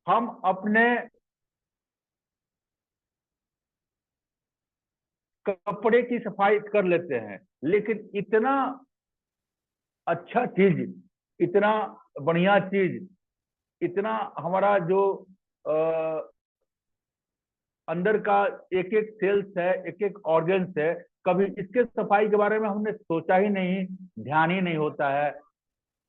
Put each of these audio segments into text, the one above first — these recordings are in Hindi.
हम अपने कपड़े की सफाई कर लेते हैं, लेकिन इतना अच्छा चीज, इतना बढ़िया चीज, इतना हमारा जो अंदर का एक एक सेल्स है, एक एक ऑर्गन्स है, कभी इसके सफाई के बारे में हमने सोचा ही नहीं, ध्यान ही नहीं होता है।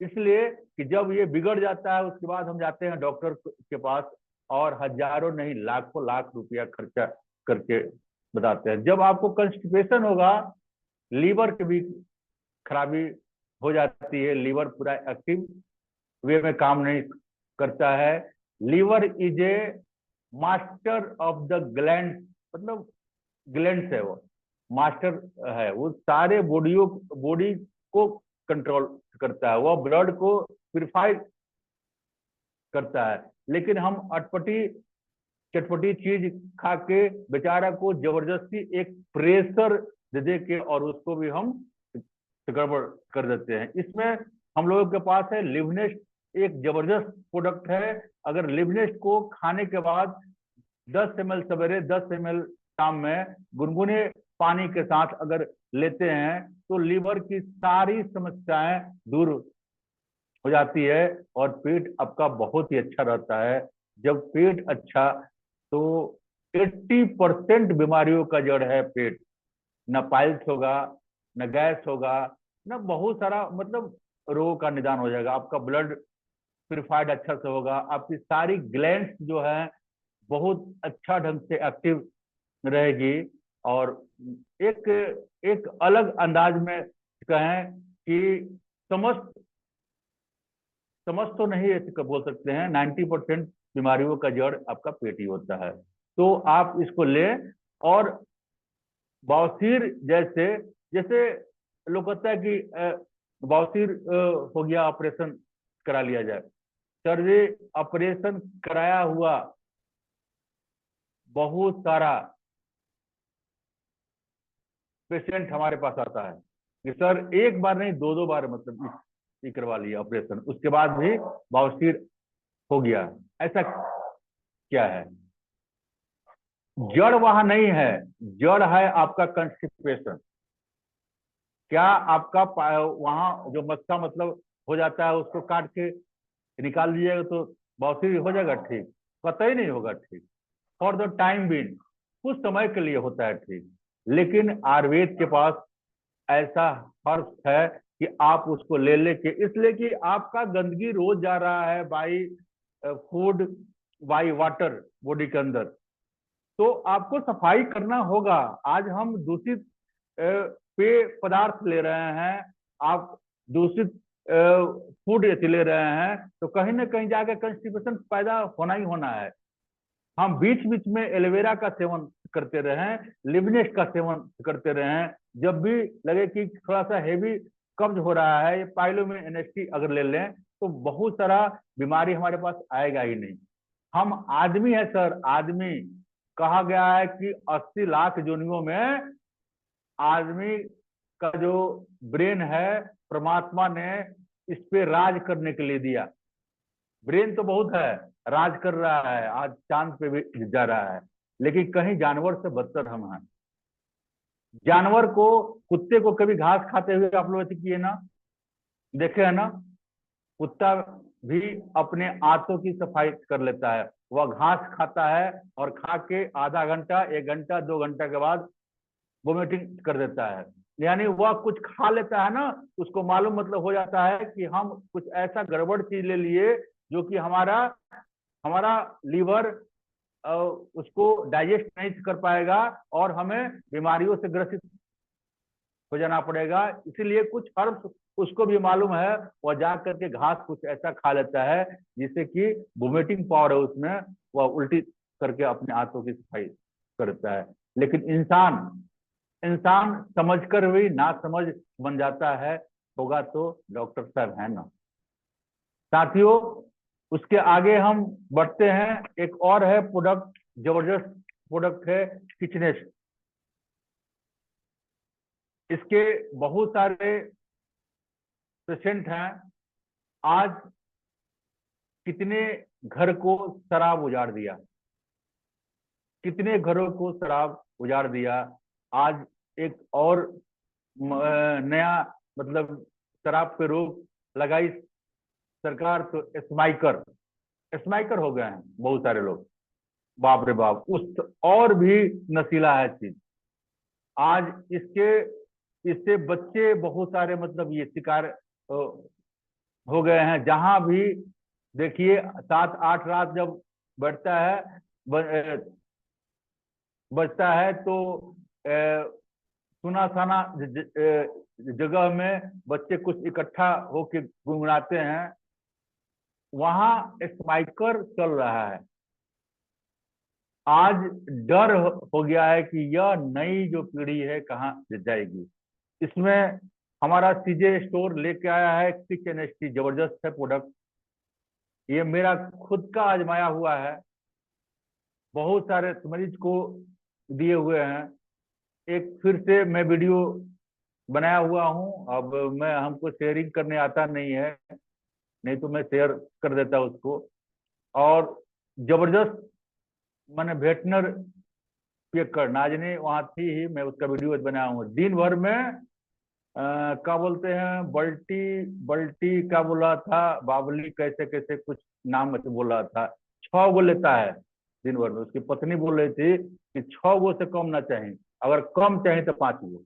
इसलिए कि जब ये बिगड़ जाता है उसके बाद हम जाते हैं डॉक्टर के पास, और हजारों नहीं लाखों लाख रुपया खर्चा करके बताते हैं। जब आपको कंस्टिपेशन होगा, लीवर की भी खराबी हो जाती है, लीवर पूरा एक्टिव वे में काम नहीं करता है। Liver is a master of the gland, मतलब ग्लैंड है वो, मास्टर है वो, सारे बॉडी को कंट्रोल करता है, वो ब्लड को प्यूरिफाई करता है। लेकिन हम अटपटी चटपटी चीज खा के बेचारा को जबरदस्ती एक प्रेशर दे दे के और उसको भी हम गड़बड़ कर देते हैं। इसमें हम लोगों के पास है लिवनेस्ट, एक जबरदस्त प्रोडक्ट है। अगर लिवनेस्ट को खाने के बाद 10 ml सवेरे, 10 ml शाम में गुनगुने पानी के साथ अगर लेते हैं तो लीवर की सारी समस्याएं दूर हो जाती है, और पेट आपका बहुत ही अच्छा रहता है। जब पेट अच्छा, तो 80% बीमारियों का जड़ है पेट। न पाइल्स होगा, न गैस होगा, न बहुत सारा मतलब रोगों का निदान हो जाएगा। आपका ब्लड प्यूरिफाइड अच्छा से होगा, आपकी सारी ग्लैंड्स जो है बहुत अच्छा ढंग से एक्टिव रहेगी। और एक एक अलग अंदाज में कहें कि समस्त समस्त तो नहीं ऐसे बोल सकते हैं, 90% बीमारियों का जड़ आपका पेट ही होता है। तो आप इसको लें। और बवासीर जैसे, जैसे लोग कहता है कि बवासीर हो गया, ऑपरेशन करा लिया जाए। सर जी, ऑपरेशन कराया हुआ बहुत सारा पेशेंट हमारे पास आता है कि सर एक बार नहीं, दो दो बार मतलब ये करवा लिया ऑपरेशन, उसके बाद भी बवासीर हो गया। ऐसा क्या है? जड़ वहां नहीं है, जड़ है आपका कंस्टिपेशन। क्या आपका वहां जो मस्सा मतलब हो जाता है उसको काट के निकाल दीजिएगा तो बवासीर हो जाएगा ठीक? कतई नहीं होगा ठीक। फॉर द टाइम बीइंग, कुछ समय के लिए होता है ठीक। लेकिन आयुर्वेद के पास ऐसा हर्ष है कि आप उसको ले लेके, इसलिए कि आपका गंदगी रोज जा रहा है by food, by water body के अंदर, तो आपको सफाई करना होगा। आज हम दूषित पेय पदार्थ ले रहे हैं, आप दूषित फूड ले रहे हैं, तो कहीं ना कहीं जाकर कंस्टिपेशन पैदा होना ही होना है। हम बीच बीच में एलोवेरा का सेवन करते रहें, लिवनेस का सेवन करते रहें। जब भी लगे कि थोड़ा सा हेवी कब्ज हो रहा है, ये पाइलो में एनएसटी अगर ले लें तो बहुत सारा बीमारी हमारे पास आएगा ही नहीं। हम आदमी है सर, आदमी। कहा गया है कि 80 लाख योनियों में आदमी का जो ब्रेन है, परमात्मा ने इस पे राज करने के लिए दिया। ब्रेन तो बहुत है, राज कर रहा है, आज चांद पे भी जा रहा है। लेकिन कहीं जानवर से बदतर हम हैं। जानवर को, कुत्ते को कभी घास खाते हुए आप लोग किए ना, देखे है ना? कुत्ता भी अपने आंतों की सफाई कर लेता है, वह घास खाता है और खा के आधा घंटा, 1 घंटा, 2 घंटा के बाद वोमिटिंग कर देता है। यानी वह कुछ खा लेता है ना, उसको मालूम मतलब हो जाता है कि हम कुछ ऐसा गड़बड़ चीज ले लिए जो कि हमारा हमारा लीवर उसको डाइजेस्ट नहीं कर पाएगा, और हमें बीमारियों से ग्रसित हो जाना पड़ेगा। इसीलिए कुछ हर्ब्स उसको भी मालूम है, वह जा करके घास कुछ ऐसा खा लेता है जिससे कि वोमिटिंग पावर है उसमें, वह उल्टी करके अपने हाथों की सफाई करता है। लेकिन इंसान इंसान समझकर भी ना समझ बन जाता है। होगा तो डॉक्टर साहब है ना। साथियों, उसके आगे हम बढ़ते हैं। एक और है प्रोडक्ट, जबरदस्त प्रोडक्ट है, किचनेस। इसके बहुत सारे पेशेंट हैं आज। कितने घर को शराब उजाड़ दिया, कितने घरों को शराब उजाड़ दिया। आज एक और नया मतलब शराब पे रोक लगाई सरकार, तो स्माइकर, स्माइकर हो गए हैं बहुत सारे लोग। बाप रे बाप, उस और भी नशीला है चीज। आज इसके इससे बच्चे बहुत सारे मतलब ये शिकार हो गए हैं। जहां भी देखिए 7-8 रात जब बढ़ता है बजता है तो सुना साना जगह में बच्चे कुछ इकट्ठा होके गुनगुनाते हैं, वहां स्पाइकर चल रहा है। आज डर हो गया है कि यह नई जो पीढ़ी है कहाँ जाएगी। इसमें हमारा सीजे स्टोर लेके आया है 6NST, जबरदस्त है प्रोडक्ट। ये मेरा खुद का आजमाया हुआ है, बहुत सारे मरीज को दिए हुए हैं। एक फिर से मैं वीडियो बनाया हुआ हूँ, अब मैं हमको शेयरिंग करने आता नहीं है, नहीं तो मैं शेयर कर देता उसको। और जबरदस्त मैंने वेटनर पियक्कड़ नाजनी वहां थी ही, मैं उसका वीडियो बनाया हूँ। दिन भर में क्या बोलते हैं, बल्टी बल्टी क्या बोला था, बावली कैसे कैसे कुछ नाम बोला था, 6 गो लेता है दिन भर में। उसकी पत्नी बोल रही थी कि 6 गो से कम ना चाहिए, अगर कम चाहिए तो 5 गो।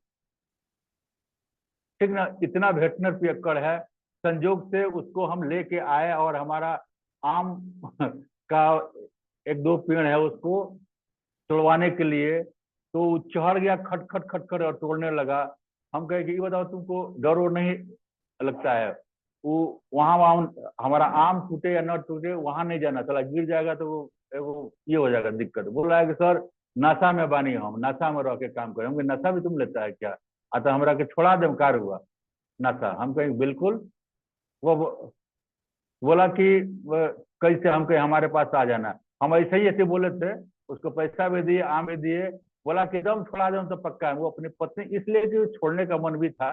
ठीक ना, इतना वेटनर पियक्कड़ है। संजोग से उसको हम लेके आए और हमारा आम का 1-2 पेड़ है, उसको तोड़वाने के लिए तो चढ़ गया खट खट खट खट और तोड़ने लगा। हम कहे कि ये बताओ तुमको डर और नहीं लगता है, वो वहां वहां हमारा आम टूटे या न टूटे वहां नहीं जाना, चला गिर जाएगा तो वो ये हो जाएगा दिक्कत। बोल रहा है कि सर नशा में बानी, हम नशा में रह के काम करें। हम नशा भी तुम लेता है क्या, अतः हमरा के छोड़ा दे कार हुआ नशा। हम कहें बिल्कुल। वो बोला कि कैसे, हम कहे हमारे पास आ जाना। हम ऐसे ही ऐसे बोले थे, उसको पैसा भी दिए, आम भी दिए। बोला कि एकदम छोड़ा दे तो पक्का है। वो अपनी पत्नी, इसलिए कि छोड़ने का मन भी था,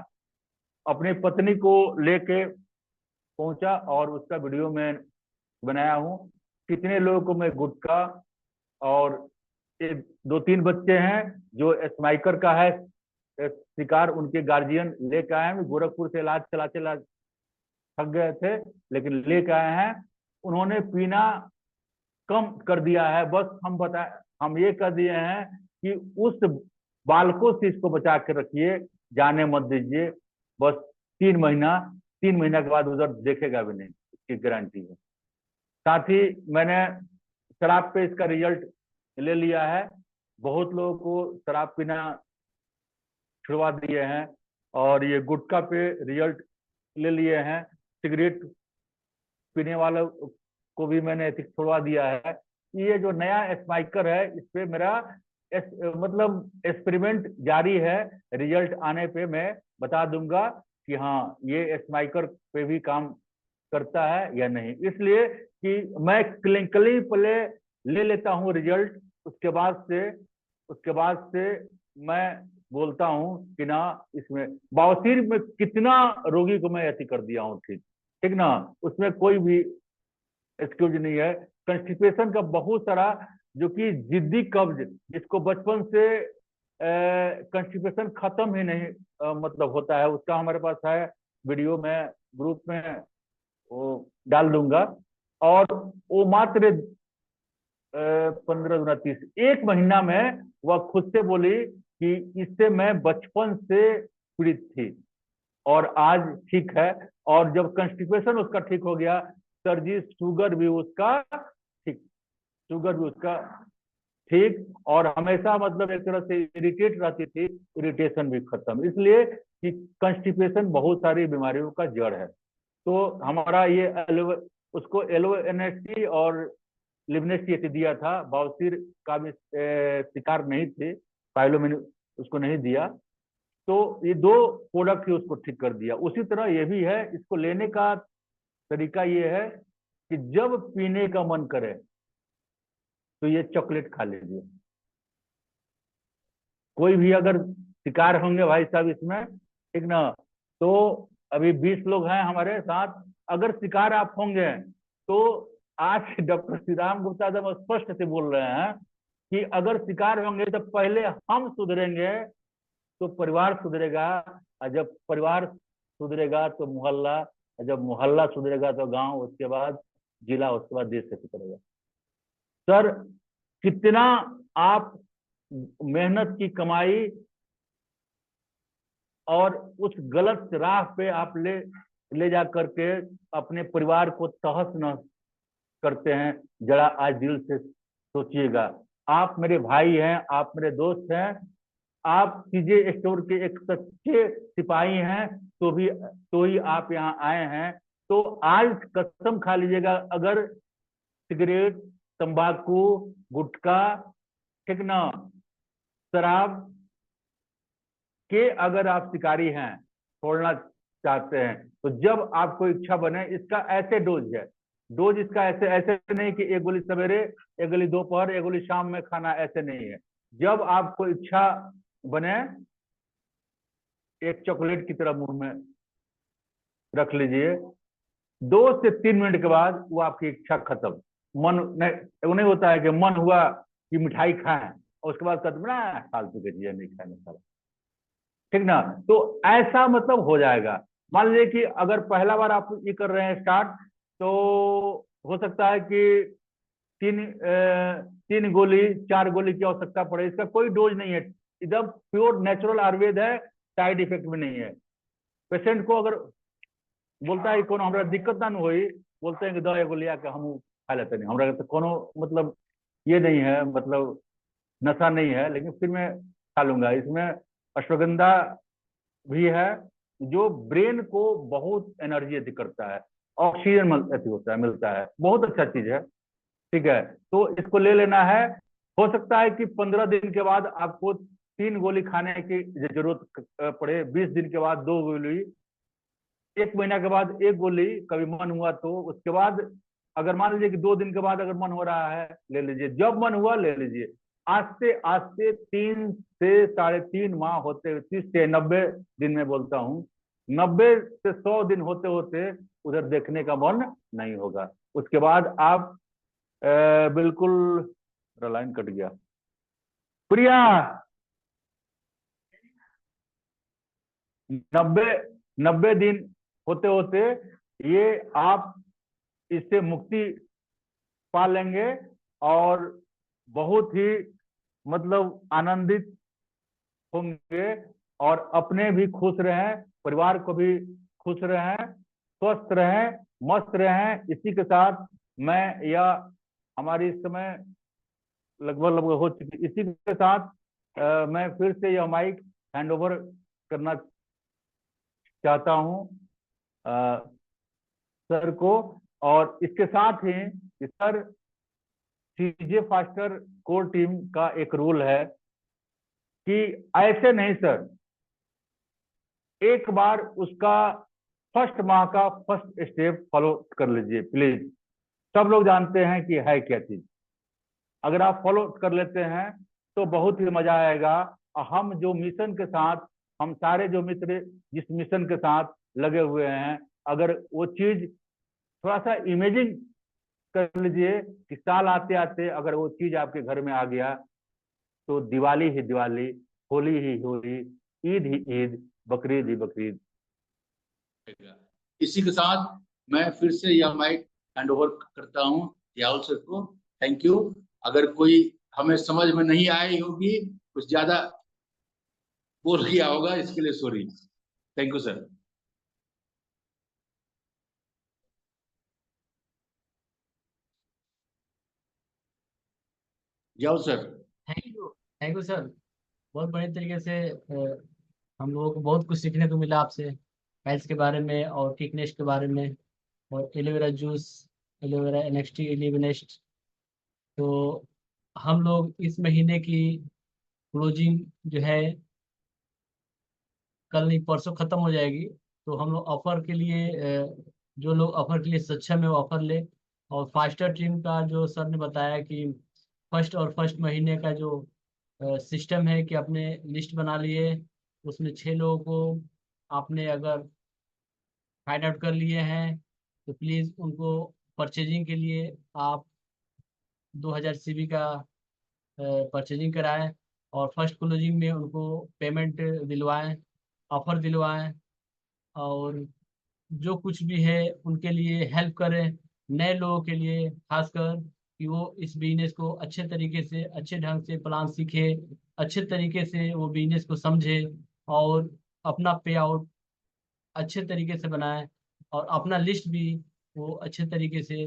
अपनी पत्नी को लेके पहुंचा और उसका वीडियो में बनाया हूँ। कितने लोगों को मैं गुटखा और 2-3 बच्चे हैं जो स्माइकर का है शिकार, उनके गार्जियन लेके आए हैं। गोरखपुर से इलाज चला चला थक गए थे, लेकिन लेके आए हैं। उन्होंने पीना कम कर दिया है। बस हम ये कर दिए हैं कि उस बालकों से इसको बचा के रखिए, जाने मत दीजिए। बस 3 महीना, 3 महीना के बाद उधर देखेगा भी नहीं, इसकी गारंटी है। साथ ही मैंने शराब पे इसका रिजल्ट ले लिया है। बहुत लोगों को शराब पीना छुड़वा दिए हैं, और ये गुटखा पे रिजल्ट ले लिए हैं। सिगरेट पीने वालों को भी मैंने छोड़वा दिया है। ये जो नया स्पाइकर है, इस पे मेरा मतलब एक्सपेरिमेंट जारी है। रिजल्ट आने पे मैं बता दूंगा कि हाँ ये स्पाइकर पे भी काम करता है या नहीं। इसलिए कि मैं क्लिनिकली पहले ले लेता हूँ रिजल्ट, उसके बाद से मैं बोलता हूँ कि ना, इसमें बवासीर में कितना रोगी को मैं ऐसी कर दिया हूँ ठीक, ठीक ना, उसमें कोई भी एक्सक्यूज नहीं है। कंस्टिपेशन का बहुत सारा, जो कि जिद्दी कब्ज, जिसको बचपन से कंस्टिपेशन खत्म ही नहीं मतलब होता है, उसका हमारे पास है वीडियो में ग्रुप में वो डाल दूंगा। और वो मात्र 15 गुना 30, 1 महीना में वह खुद से बोली कि इससे मैं बचपन से पीड़ित थी और आज ठीक है। और जब कंस्टिपेशन उसका ठीक हो गया, सर जी शुगर भी उसका ठीक, शुगर भी उसका ठीक, और हमेशा मतलब एक तरह से इरिटेट रहती थी, इरिटेशन भी खत्म। इसलिए कि कंस्टिपेशन बहुत सारी बीमारियों का जड़ है। तो हमारा ये उसको LONST और लिबनेस्टी दिया था, बाउसीर का भी शिकार नहीं थे, पाइलोमिन उसको नहीं दिया। तो ये 2 प्रोडक्ट ही उसको ठीक कर दिया। उसी तरह ये भी है, इसको लेने का तरीका ये है कि जब पीने का मन करे तो ये चॉकलेट खा लीजिए। कोई भी अगर शिकार होंगे भाई साहब इसमें, ठीक ना, तो अभी 20 लोग हैं हमारे साथ, अगर शिकार आप होंगे तो आज डॉक्टर श्री राम गुप्ता एकदम स्पष्ट से बोल रहे हैं कि अगर शिकार होंगे तो पहले हम सुधरेंगे तो परिवार सुधरेगा, और जब परिवार सुधरेगा तो मोहल्ला, और जब मोहल्ला सुधरेगा तो गांव, उसके बाद जिला, उसके बाद देश से सुधरेगा। सर कितना आप मेहनत की कमाई और उस गलत राह पे आप ले जा करके अपने परिवार को तहस नहस करते हैं, जरा आज दिल से सोचिएगा। आप मेरे भाई हैं, आप मेरे दोस्त हैं, आप सीजे स्टोर के एक सच्चे सिपाही हैं, तो ही आप यहाँ आए हैं। तो आज कसम खा लीजिएगा, अगर सिगरेट, तंबाकू, गुटखा, ठीक ना, शराब के अगर आप शिकारी हैं, छोड़ना चाहते हैं, तो जब आपको इच्छा बने, इसका ऐसे डोज है, डोज इसका ऐसे ऐसे नहीं कि एक गोली सवेरे, एक गोली दोपहर, एक गोली शाम में खाना, ऐसे नहीं है। जब आपको इच्छा बने, एक चॉकलेट की तरह मुंह में रख लीजिए, 2 से 3 मिनट के बाद वो आपकी इच्छा खत्म। मन नहीं, वो नहीं होता है कि मन हुआ कि मिठाई खाएं और उसके बाद कहते ना फालतू के चीजें नहीं खाने वाला, ठीक ना। तो ऐसा मतलब हो जाएगा। मान लीजिए कि अगर पहला बार आप ये कर रहे हैं स्टार्ट, तो हो सकता है कि 3 गोली 4 गोली की आवश्यकता पड़े। इसका कोई डोज नहीं है, एकदम प्योर नेचुरल आयुर्वेद है, साइड इफेक्ट भी नहीं है। पेशेंट को अगर बोलता है कोनो हमरा दिक्कत ना हुई, बोलते हैं कि दो एगो लिया के हम खा लेते नहीं, हमरा तो कोनो मतलब ये नहीं है, मतलब नशा नहीं है, लेकिन फिर मैं खा लूंगा। इसमें अश्वगंधा भी है जो ब्रेन को बहुत एनर्जी अति करता है, ऑक्सीजन अति होता है, मिलता है, बहुत अच्छा चीज है, ठीक है। तो इसको ले लेना है। हो सकता है कि 15 दिन के बाद आपको 3 गोली खाने की जरूरत पड़े, 20 दिन के बाद 2 गोली, 1 महीना के बाद 1 गोली, कभी मन हुआ तो। उसके बाद अगर मान लीजिए कि 2 दिन के बाद अगर मन हो रहा है, ले लीजिए, जब मन हुआ ले लीजिए। आस्ते आस्ते 3 से 3.5 माह होते, 30 से 90 दिन में बोलता हूँ, 90 से 100 दिन होते होते उधर देखने का मन नहीं होगा। उसके बाद आप बिल्कुल, लाइन कट गया। प्रिया, 90 दिन होते होते ये आप इससे मुक्ति पा लेंगे, और बहुत ही मतलब आनंदित होंगे, और अपने भी खुश रहें, परिवार को भी खुश रहें, स्वस्थ रहें, मस्त रहें। इसी के साथ मैं, या हमारी इस समय लगभग लगभग हो चुकी, इसी के साथ मैं फिर से यह माइक हैंड ओवर करना चाहता हूँ सर को। और इसके साथ ही सर, सीजे फास्टर कोर टीम का एक रूल है कि ऐसे नहीं सर, एक बार उसका फर्स्ट माह का फर्स्ट स्टेप फॉलो कर लीजिए प्लीज। सब लोग जानते हैं कि है क्या चीज, अगर आप फॉलो कर लेते हैं तो बहुत ही मजा आएगा। हम जो मिशन के साथ, हम सारे जो मित्र जिस मिशन के साथ लगे हुए हैं, अगर वो चीज थोड़ा सा इमेजिंग कर लीजिए कि साल आते आते अगर वो चीज आपके घर में आ गया, तो दिवाली ही दिवाली, होली ही होली, ईद ही ईद, बकरीद ही बकरीद। इसी के साथ मैं फिर से यह माइक हैंड ओवर करता हूं याहुल सर को। Thank you. अगर कोई हमें समझ में नहीं आई होगी, कुछ ज्यादा बोल गया होगा, इसके लिए सॉरी। Thank you sir. याहुल सर। Thank you sir. बहुत बढ़िया तरीके से हम लोगों को बहुत कुछ सीखने को मिला आपसे, फाइल्स के बारे में और थिकनेस के बारे में, और एलोवेरा जूस, एलोवेरा NXT एलिवेनेस्ट। तो हम लोग इस महीने की क्लोजिंग जो है कल नहीं परसों ख़त्म हो जाएगी। तो हम लोग ऑफर के लिए जो लोग ऑफर के लिए सक्षम है वो ऑफर ले। और फास्टर टीम का जो सर ने बताया कि फर्स्ट महीने का जो सिस्टम है कि अपने लिस्ट बना लिए, उसमें 6 लोगों को आपने अगर फाइंड आउट कर लिए हैं तो प्लीज़ उनको परचेजिंग के लिए आप 2000 सीबी का परचेजिंग कराएं और फर्स्ट क्लोजिंग में उनको पेमेंट दिलवाएं, ऑफर दिलवाएं और जो कुछ भी है उनके लिए हेल्प करें, नए लोगों के लिए खासकर, कि वो इस बिजनेस को अच्छे तरीके से, अच्छे ढंग से प्लान सीखे, अच्छे तरीके से वो बिजनेस को समझे और अपना पे आउट अच्छे तरीके से बनाए और अपना लिस्ट भी वो अच्छे तरीके से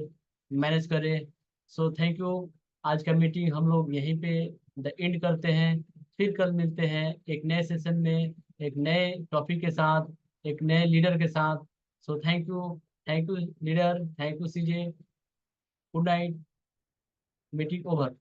मैनेज करे। So thank you. आज का मीटिंग हम लोग यहीं पे द एंड करते हैं। फिर कल मिलते हैं एक नए सेशन में, एक नए टॉपिक के साथ, एक नए लीडर के साथ। So thank you leader, thank you CJ. Good night, meeting over.